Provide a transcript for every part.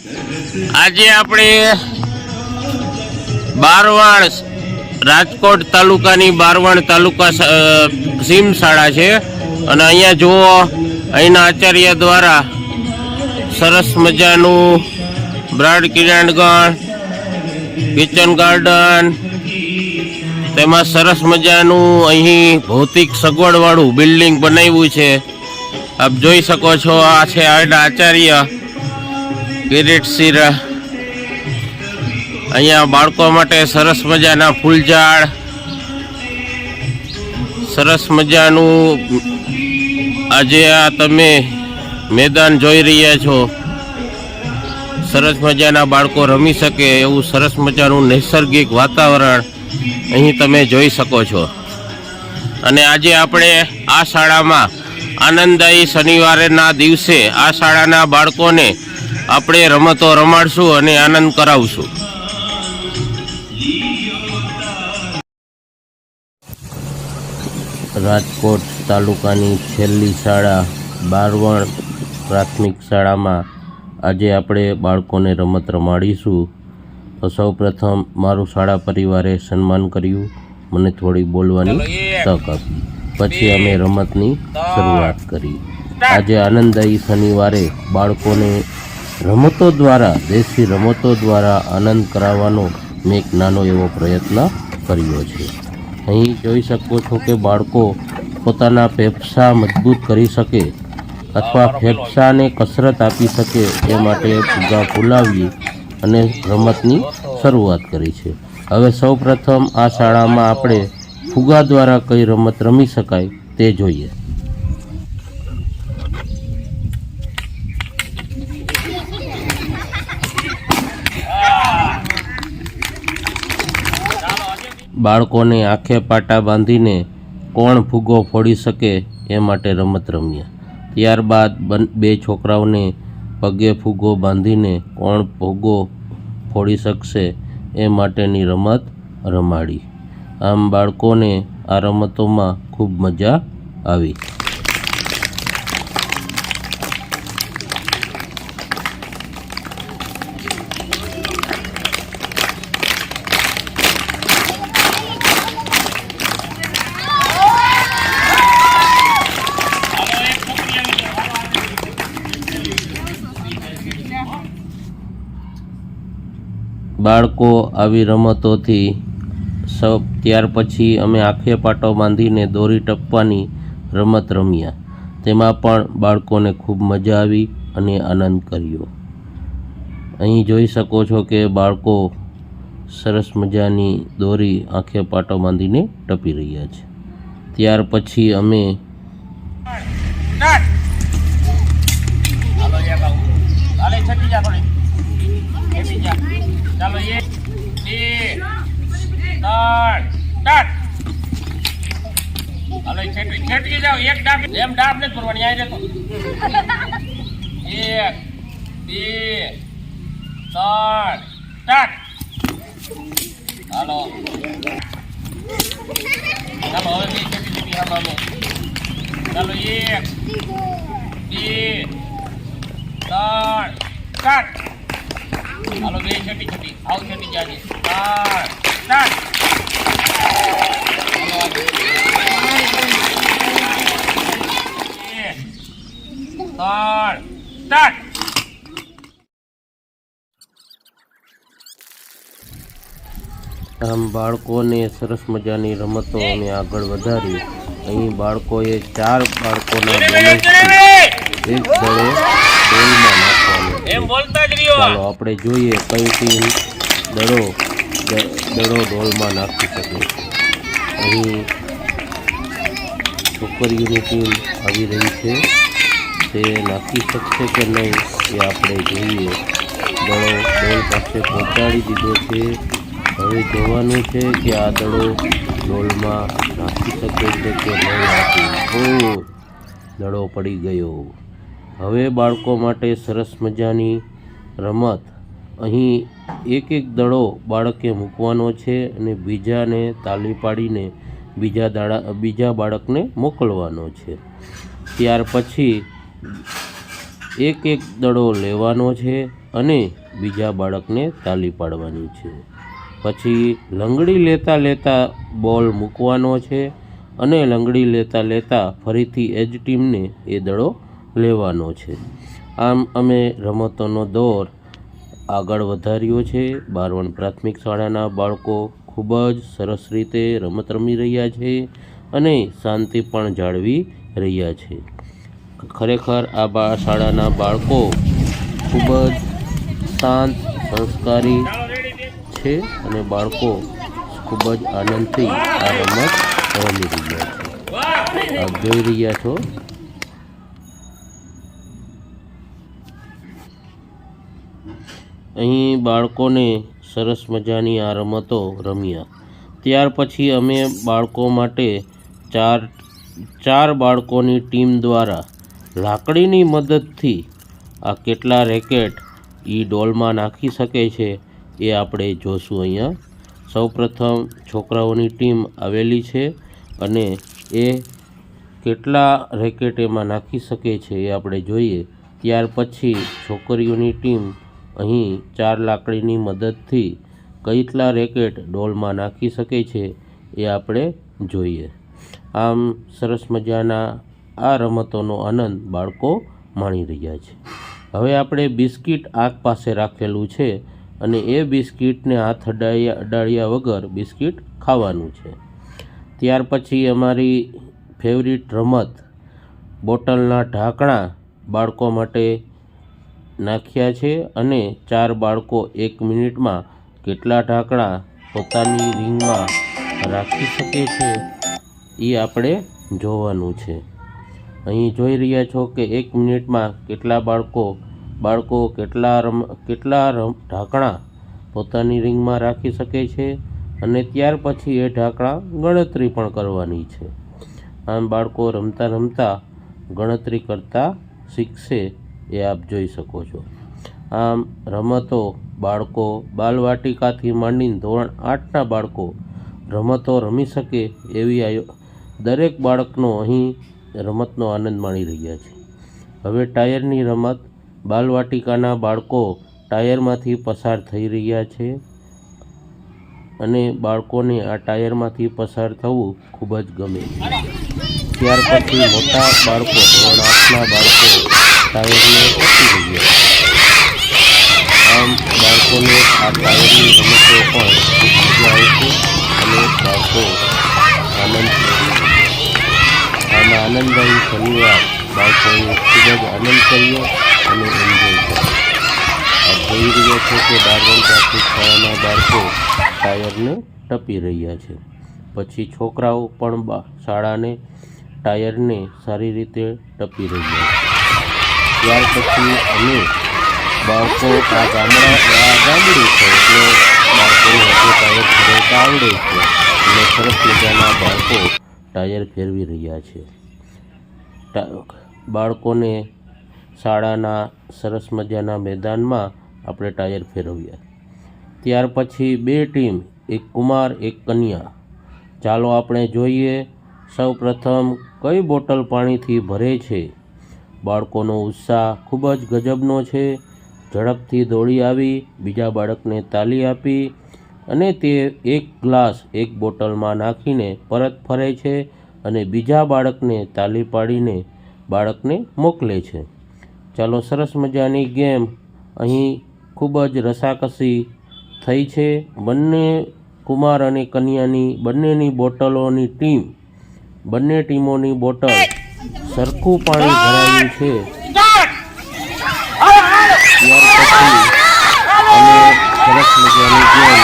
આજે આપણે બારવાણ રાજકોટ તાલુકાની બારવાણ તાલુકા સીમ શાળા છે અને અહીંયા જુઓ અહીંના આચાર્ય દ્વારા સરસ મજાનું બ્રાડ ક્રીડાંગણ, કિચન ગાર્ડન, તેમાં સરસ મજાનું અહીં ભૌતિક સગવડવાળું બિલ્ડિંગ બનાવ્યું છે. આપ જોઈ શકો છો, આ છે આચાર્ય કિરીટસિંહ. અહીંયા બાળકો માટે સરસ મજાના ફૂલઝાડ, સરસ મજાનું આજે આ તમે મેદાન જોઈ રહ્યા છો, સરસ મજાના બાળકો રમી શકે એવું સરસ મજાનું નૈસર્ગિક વાતાવરણ અહીં તમે જોઈ શકો છો. અને આજે આપણે આ શાળામાં આનંદદાયી શનિવારના દિવસે આ શાળાના બાળકોને આપણે રમતો રમાડશું અને આનંદ કરાવશું. રાજકોટ તાલુકાની છેલ્લી શાળા બારવાણ પ્રાથમિક શાળામાં આજે આપણે બાળકોને રમત રમાડીશું. તો સૌ પ્રથમ મારું શાળા પરિવારે સન્માન કર્યું, મને થોડી બોલવાની તક આપી, પછી અમે રમતની શરૂઆત કરી. આજે આનંદદાયી શનિવારે બાળકોને રમતો દ્વારા, દેશી રમતો દ્વારા આનંદ કરાવવાનો મેં એક નાનો એવો પ્રયત્ન કર્યો છે. અહીં જોઈ શકો છો કે બાળકો પોતાના ફેફસા મજબૂત કરી શકે અથવા ફેફસાને કસરત આપી શકે એ માટે ફુગ્ગા ફૂલાવી અને રમતની શરૂઆત કરી છે. હવે સૌ પ્રથમ આ શાળામાં આપણે ફુગ્ગા દ્વારા કઈ રમત રમી શકાય તે જોઈએ. બાળકોને આંખે પાટા બાંધીને કોણ ફુગ્ગો ફોડી શકે એ માટે રમત રમ્યા. ત્યારબાદ બે છોકરાઓને પગે ફુગ્ગો બાંધીને કોણ ફુગ્ગો ફોડી શકશે એ માટેની રમત રમાડી. આમ બાળકોને આ રમતોમાં ખૂબ મજા આવી. બાળકો આવી રમતોથી ત્યાર પછી અમે આંખે પાટો બાંધીને દોરી ટપવાની રમત રમ્યા. તેમાં પણ બાળકોને ખૂબ મજા આવી અને આનંદ કર્યો. અહીં જોઈ શકો છો કે બાળકો સરસ મજાની દોરી આંખે પાટો બાંધીને ટપી રહ્યા છે. ત્યાર પછી અમે ચાલો 1 2 3 સ્ટાર્ટ. હાલો છેટકી જાઓ, એક ડાબ એમ ડાબ ને કરવાની આઈ રહેતો. 1 2 3 સ્ટાર્ટ. હાલો ચાલો હવે બે છેટકી હાલો અમે ચાલો 1 2 3 સ્ટાર્ટ. હાલો બે છેટી આવ છેટી જાજે સ્ટાર્ટ. સ્ટાર્ટ. આમ બાળકોને સરસ મજાની રમતો અમે આગળ વધારી. અહીં બાળકોએ 4 બાળકોના બોનસથી એક દડો ડોલમાં નાખવાનો છે. ચાલો આપણે જોઈએ કઈ ટીમ દડો ડોલમાં નાખી શકે. અહીં છોકરીઓની ટીમ આવી રહી છે, તે નાખી શકશે કે નહીં એ આપણે જોઈએ. દડો ડોલ પાસે પહોંચાડી દીધો છે. હવે જોવાનું છે કે આ દડો ડોલમાં નાખી શકે છે કે નહીં નાખી. દડો પડી ગયો. હવે બાળકો માટે સરસ મજાની રમત. અહીં એક દડો બાળકે મૂકવાનો છે અને બીજાને તાલી પાડીને બીજા બાળકને મોકલવાનો છે. ત્યાર પછી એક દડો લેવાનો છે અને બીજા બાળકને તાલી પાડવાની છે. પછી લંગડી લેતા લેતા બોલ મૂકવાનો છે અને લંગડી લેતા લેતા ફરીથી એ જ ટીમને એ દડો લેવાનો છે. આમ અમે રમતોનો દોર આગળ વધાર્યો છે. બારવણ પ્રાથમિક શાળાના બાળકો ખૂબ જ સરસ રીતે રમત રમી રહ્યા છે અને શાંતિ પણ જાળવી રહ્યા છે. ખરેખર આ શાળાના બાળકો ખૂબ જ શાંત સંસ્કારી છે અને બાળકો ખૂબ જ આનંદથી આ રમત રમી રહ્યા છે. આપ જોઈ રહ્યા છો અહીં બાળકોને સરસ મજાની આ રમતો રમ્યા. ત્યાર પછી અમે બાળકો માટે ચાર બાળકોની ટીમ દ્વારા લાકડીની મદદથી આ કેટલા રેકેટ એ ડોલમાં નાખી શકે છે એ આપણે જોશું. અહીંયા સૌપ્રથમ છોકરાઓની ટીમ આવેલી છે અને એ કેટલા રેકેટ એમાં નાખી શકે છે એ આપણે જોઈએ. ત્યાર પછી છોકરીઓની ટીમ અહીં 4 લાકડીની મદદથી કેટલા રેકેટ ડોલમાં નાખી શકે છે એ આપણે જોઈએ. આમ સરસ મજાના આ રમતોનો આનંદ બાળકો માણી રહ્યા છે. હવે આપણે બિસ્કિટ આંખ પાસે રાખેલું છે અને એ બિસ્કિટને હાથ અડાડ્યા વગર બિસ્કિટ ખાવાનું છે. ત્યાર પછી અમારી ફેવરિટ રમત બોટલના ઢાંકણા બાળકો માટે નાખ્યા છે અને 4 બાળકો 1 મિનિટમાં કેટલા ઢાંકણા પોતાની રિંગમાં રાખી શકે છે એ આપણે જોવાનું છે. અહીં જોઈ રહ્યા છો કે 1 મિનિટમાં કેટલા બાળકો કેટલા ઢાંકણા પોતાની રિંગમાં રાખી શકે છે અને ત્યાર પછી એ ઢાંકણા ગણતરી પણ કરવાની છે. આમ બાળકો રમતા રમતા ગણતરી કરતા શીખશે એ આપ જોઈ શકો છો. આમ રમતો બાળકો બાલવાટિકાથી માંડીને ધોરણ 8ના બાળકો રમતો રમી શકે એવી દરેક બાળકનો અહીં રમતનો આનંદ માણી રહ્યા છે. હવે ટાયરની રમત બાલવાટિકાના બાળકો ટાયરમાંથી પસાર થઈ રહ્યા છે અને બાળકોને આ ટાયરમાંથી પસાર થવું ખૂબ જ ગમે છે. ત્યાર પછી મોટા બાળકો ધોરણ 8ના બાળકો ટાયરને ટપી રહ્યા છે. આમ બાળકોને આ ટાયરની રમતો પણ ખૂબ મજા આવશે અને બાળકો આનંદ આમાં આનંદદાયી શનિવાર બાળકોએ ખૂબ જ આનંદ કર્યો અને એન્જોય કર્યો. આપ જોઈ રહ્યા છો કે બારવણ પ્રાથમિક શાળાના બાળકો ટાયરને ટપી રહ્યા છે. પછી છોકરાઓ પણ શાળાને ટાયરને સારી રીતે ટપી રહ્યા છે. ત્યાર પછી અમે બાળકો આ ગામડું છે એટલે બાળકોને હજુ ટાયર ફેરવતા આવડે છે અને સરસ મજાના બાળકો ટાયર ફેરવી રહ્યા છે. બાળકોને શાળાના સરસ મજાના મેદાનમાં આપણે ટાયર ફેરવ્યા. ત્યાર પછી 2 ટીમ, એક કુમાર એક કન્યા. ચાલો આપણે જોઈએ સૌ પ્રથમ કઈ બોટલ પાણીથી ભરે છે. બાળકોનો ઉત્સાહ ખૂબ જ ગજબનો છે. ઝડપથી દોડી આવી બીજા બાળકને તાલી આપી અને તે એક ગ્લાસ એક બોટલમાં નાખીને પરત ફરે છે અને બીજા બાળકને તાલી પાડીને બાળકને મોકલે છે. ચાલો સરસ મજાની ગેમ અહીં ખૂબ જ રસાકસી થઈ છે. બંને કુમાર અને કન્યાની બંનેની બોટલોની બંને ટીમોની બોટલ સરખું પાણી ભરાયું છે. ત્યાર પછી અમે સરસ મજાની ગેમ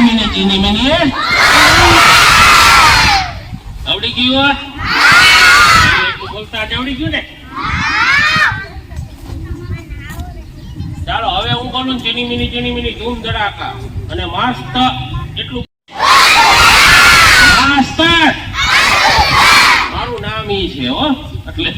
ચીની મિની આવડી ગયું બોલતા આવડી ગયું ને ચાલો હવે હું બોલું ચીની મિની ધૂમ ધડાકા અને મસ્ત એટલું માસ્તર મારું નામ ઈ છે હો એટલે